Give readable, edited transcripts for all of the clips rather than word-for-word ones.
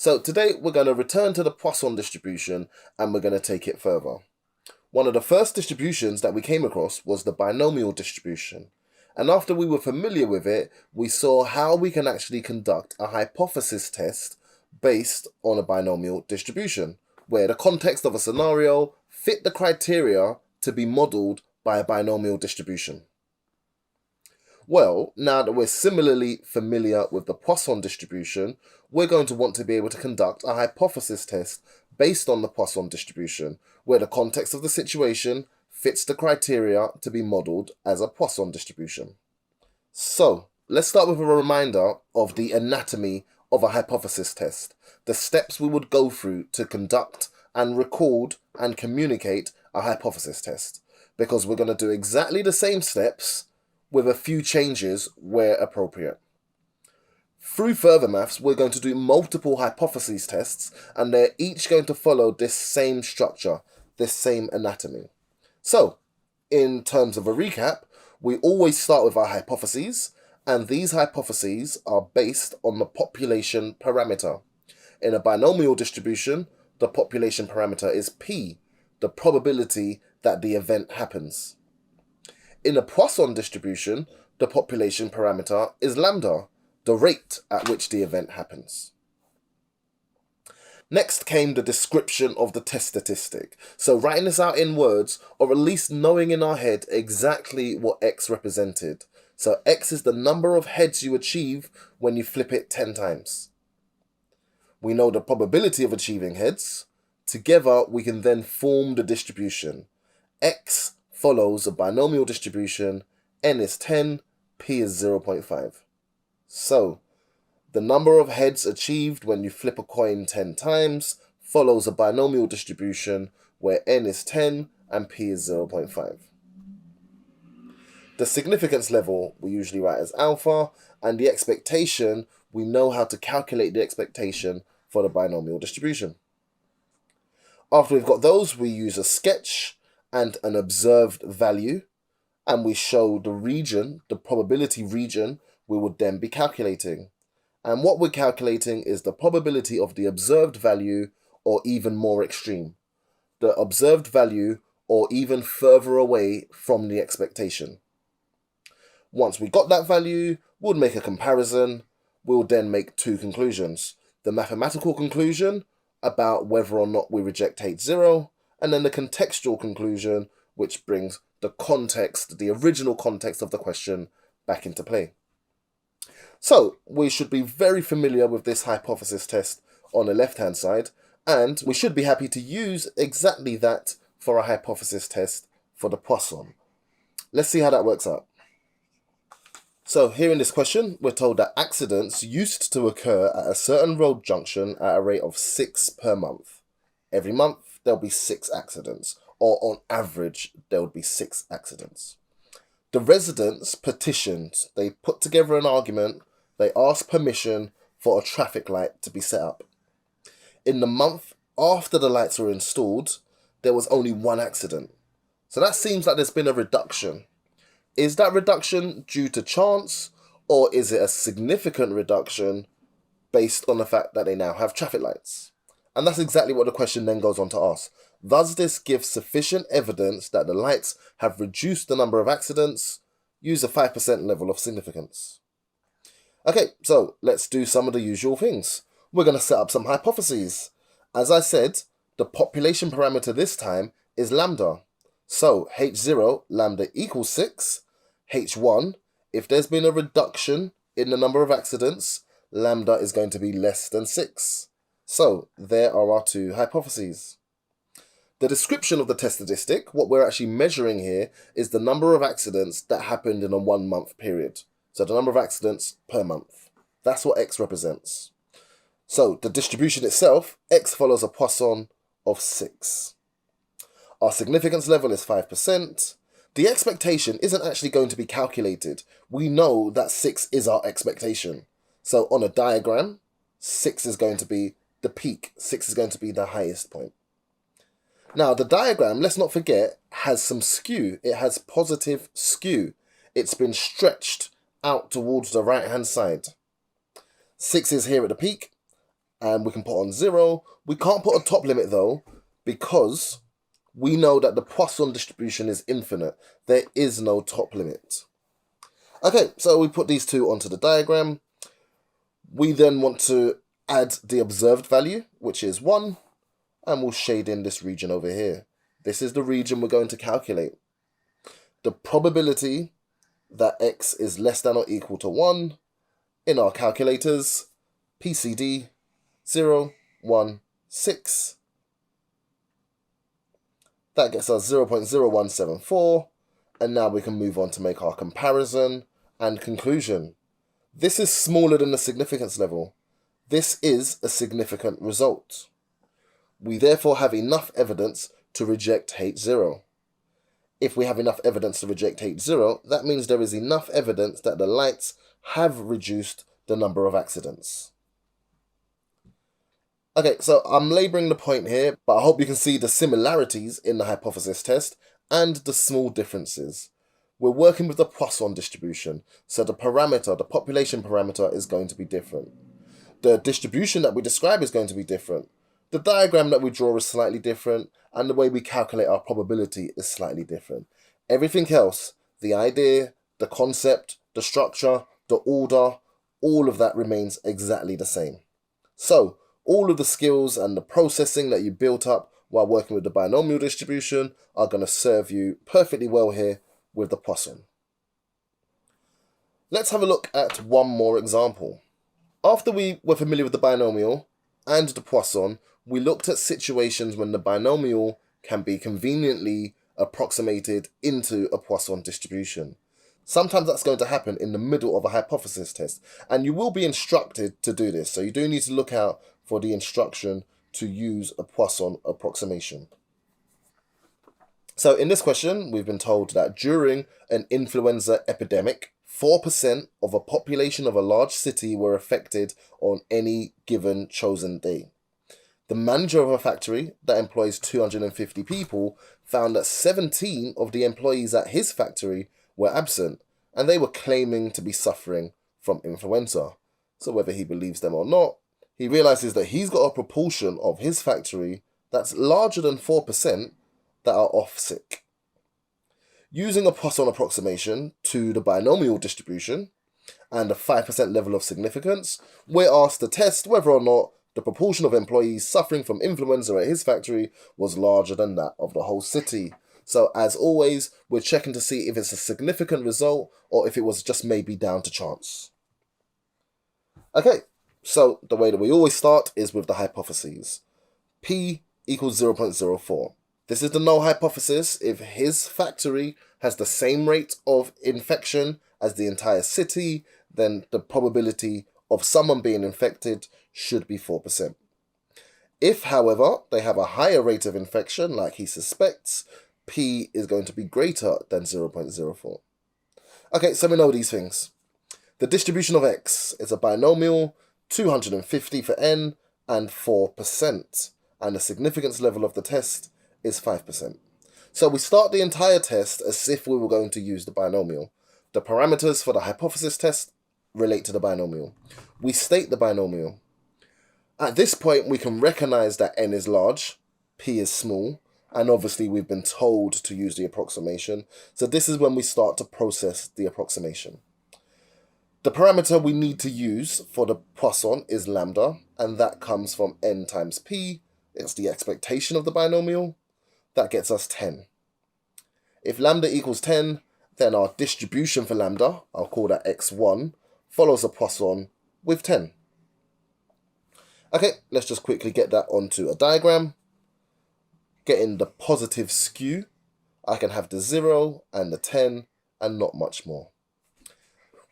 So today we're going to return to the Poisson distribution and we're going to take it further. One of the first distributions that we came across was the binomial distribution. And after we were familiar with it, we saw how we can actually conduct a hypothesis test based on a binomial distribution, where the context of a scenario fit the criteria to be modeled by a binomial distribution. Well, now that we're similarly familiar with the Poisson distribution, we're going to want to be able to conduct a hypothesis test based on the Poisson distribution, where the context of the situation fits the criteria to be modeled as a Poisson distribution. So, let's start with a reminder of the anatomy of a hypothesis test, the steps we would go through to conduct and record and communicate a hypothesis test, because we're going to do exactly the same steps with a few changes where appropriate. Through further maths, we're going to do multiple hypotheses tests, and they're each going to follow this same structure, this same anatomy. So, in terms of a recap, we always start with our hypotheses, and these hypotheses are based on the population parameter. In a binomial distribution, the population parameter is P, the probability that the event happens. In a Poisson distribution, the population parameter is lambda, the rate at which the event happens. Next came the description of the test statistic. So writing this out in words, or at least knowing in our head exactly what X represented. So X is the number of heads you achieve when you flip it 10 times. We know the probability of achieving heads. Together, we can then form the distribution. X follows a binomial distribution, n is 10, p is 0.5. So, the number of heads achieved when you flip a coin 10 times follows a binomial distribution where n is 10 and p is 0.5. The significance level we usually write as alpha, and the expectation, we know how to calculate the expectation for the binomial distribution. After we've got those, we use a sketch and an observed value, and we show the region, the probability region, we would then be calculating. And what we're calculating is the probability of the observed value, or even more extreme, the observed value or even further away from the expectation. Once we got that value, we'll make a comparison. We'll then make two conclusions. The mathematical conclusion about whether or not we reject H0, and then the contextual conclusion, which brings the context, the original context of the question, back into play. So, we should be very familiar with this hypothesis test on the left-hand side, and we should be happy to use exactly that for a hypothesis test for the Poisson. Let's see how that works out. So, here in this question, we're told that accidents used to occur at a certain road junction at a rate of 6 per month. Every month, there'll be 6 accidents, or on average, there would be 6 accidents. The residents petitioned, they put together an argument, they asked permission for a traffic light to be set up. In the month after the lights were installed, there was only 1 accident. So that seems like there's been a reduction. Is that reduction due to chance, or is it a significant reduction based on the fact that they now have traffic lights? And that's exactly what the question then goes on to ask. Does this give sufficient evidence that the lights have reduced the number of accidents? Use a 5% level of significance. Okay, so let's do some of the usual things. We're going to set up some hypotheses. As I said, the population parameter this time is lambda. So H0, lambda equals 6. H1, if there's been a reduction in the number of accidents, lambda is going to be less than 6. So, there are our two hypotheses. The description of the test statistic, what we're actually measuring here, is the number of accidents that happened in a 1 month period. So the number of accidents per month. That's what X represents. So, the distribution itself, X follows a Poisson of 6. Our significance level is 5%. The expectation isn't actually going to be calculated. We know that 6 is our expectation. So, on a diagram, 6 is going to be the peak. 6 is going to be the highest point. Now, the diagram, let's not forget, has some skew. It has positive skew. It's been stretched out towards the right-hand side. 6 is here at the peak, and we can put on 0. We can't put a top limit though, because we know that the Poisson distribution is infinite. There is no top limit. Okay, so we put these two onto the diagram. We then want to add the observed value, which is 1, and we'll shade in this region over here. This is the region we're going to calculate. The probability that x is less than or equal to 1 in our calculators, PCD 0, 1, 6. That gets us 0.0174, and now we can move on to make our comparison and conclusion. This is smaller than the significance level. This is a significant result. We therefore have enough evidence to reject H0. If we have enough evidence to reject H0, that means there is enough evidence that the lights have reduced the number of accidents. Okay, so I'm labouring the point here, but I hope you can see the similarities in the hypothesis test and the small differences. We're working with the Poisson distribution, so the parameter, the population parameter, is going to be different. The distribution that we describe is going to be different. The diagram that we draw is slightly different, and the way we calculate our probability is slightly different. Everything else, the idea, the concept, the structure, the order, all of that remains exactly the same. So, all of the skills and the processing that you built up while working with the binomial distribution are going to serve you perfectly well here with the Poisson. Let's have a look at one more example. After we were familiar with the binomial and the Poisson, we looked at situations when the binomial can be conveniently approximated into a Poisson distribution. Sometimes that's going to happen in the middle of a hypothesis test, and you will be instructed to do this, so you do need to look out for the instruction to use a Poisson approximation. So in this question, we've been told that during an influenza epidemic, 4% of a population of a large city were affected on any given chosen day. The manager of a factory that employs 250 people found that 17 of the employees at his factory were absent, and they were claiming to be suffering from influenza. So whether he believes them or not, he realizes that he's got a proportion of his factory that's larger than 4% that are off sick. Using a Poisson approximation to the binomial distribution and a 5% level of significance, we're asked to test whether or not the proportion of employees suffering from influenza at his factory was larger than that of the whole city. So as always, we're checking to see if it's a significant result or if it was just maybe down to chance. Okay, so the way that we always start is with the hypotheses. P equals 0.04. This is the null hypothesis. If his factory has the same rate of infection as the entire city, then the probability of someone being infected should be 4%. If, however, they have a higher rate of infection, like he suspects, P is going to be greater than 0.04. Okay, so we know these things. The distribution of x is a binomial, 250 for n, and 4%. And the significance level of the test is 5%. So we start the entire test as if we were going to use the binomial. The parameters for the hypothesis test relate to the binomial. We state the binomial. At this point, we can recognize that n is large, p is small, and obviously we've been told to use the approximation. So this is when we start to process the approximation. The parameter we need to use for the Poisson is lambda, and that comes from n times p. It's the expectation of the binomial. That gets us 10. If lambda equals 10, then our distribution for lambda, I'll call that x1, follows a Poisson with 10. Okay, let's just quickly get that onto a diagram. Getting the positive skew, I can have the 0 and the 10 and not much more.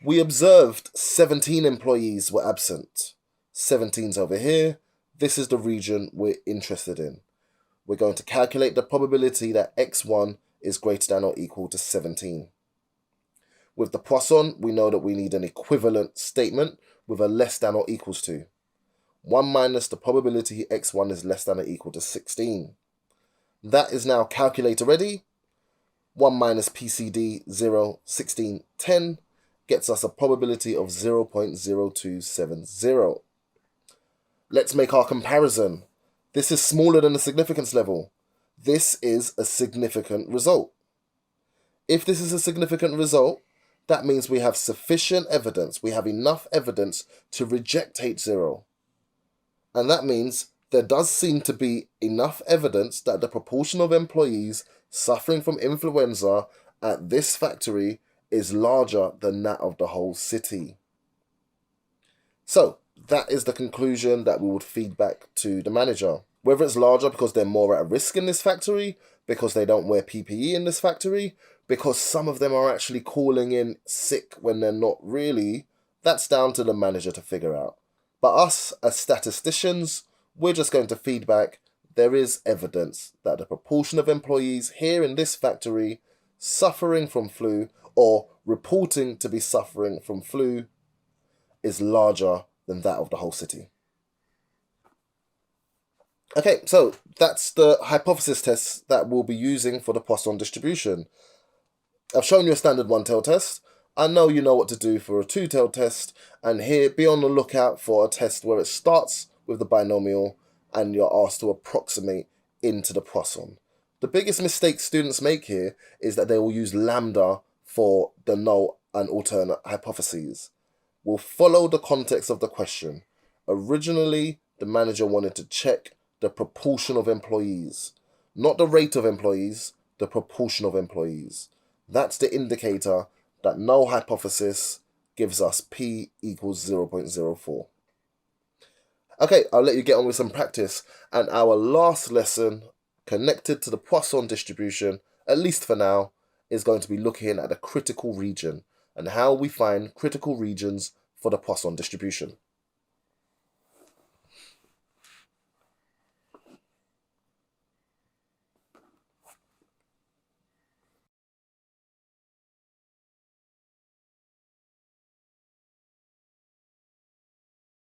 We observed 17 employees were absent. 17's over here. This is the region we're interested in. We're going to calculate the probability that x1 is greater than or equal to 17. With the Poisson, we know that we need an equivalent statement with a less than or equals to. 1 minus the probability x1 is less than or equal to 16. That is now calculator ready. 1 minus PCD 0, 16, 10 gets us a probability of 0.0270. Let's make our comparison. This is smaller than the significance level. This is a significant result. If this is a significant result, that means we have sufficient evidence. We have enough evidence to reject H0. And that means there does seem to be enough evidence that the proportion of employees suffering from influenza at this factory is larger than that of the whole city. So that is the conclusion that we would feed back to the manager. Whether it's larger because they're more at risk in this factory, because they don't wear PPE in this factory, because some of them are actually calling in sick when they're not really, that's down to the manager to figure out. But us, as statisticians, we're just going to feedback there is evidence that the proportion of employees here in this factory suffering from flu or reporting to be suffering from flu is larger than that of the whole city. Okay, so that's the hypothesis test that we'll be using for the Poisson distribution. I've shown you a standard one-tailed test. I know you know what to do for a two-tailed test, and here be on the lookout for a test where it starts with the binomial and you're asked to approximate into the Poisson. The biggest mistake students make here is that they will use lambda for the null and alternate hypotheses. We'll follow the context of the question. Originally, the manager wanted to check the proportion of employees, not the rate of employees, the proportion of employees. That's the indicator that null hypothesis gives us P equals 0.04. Okay, I'll let you get on with some practice. And our last lesson connected to the Poisson distribution, at least for now, is going to be looking at a critical region and how we find critical regions for the Poisson distribution.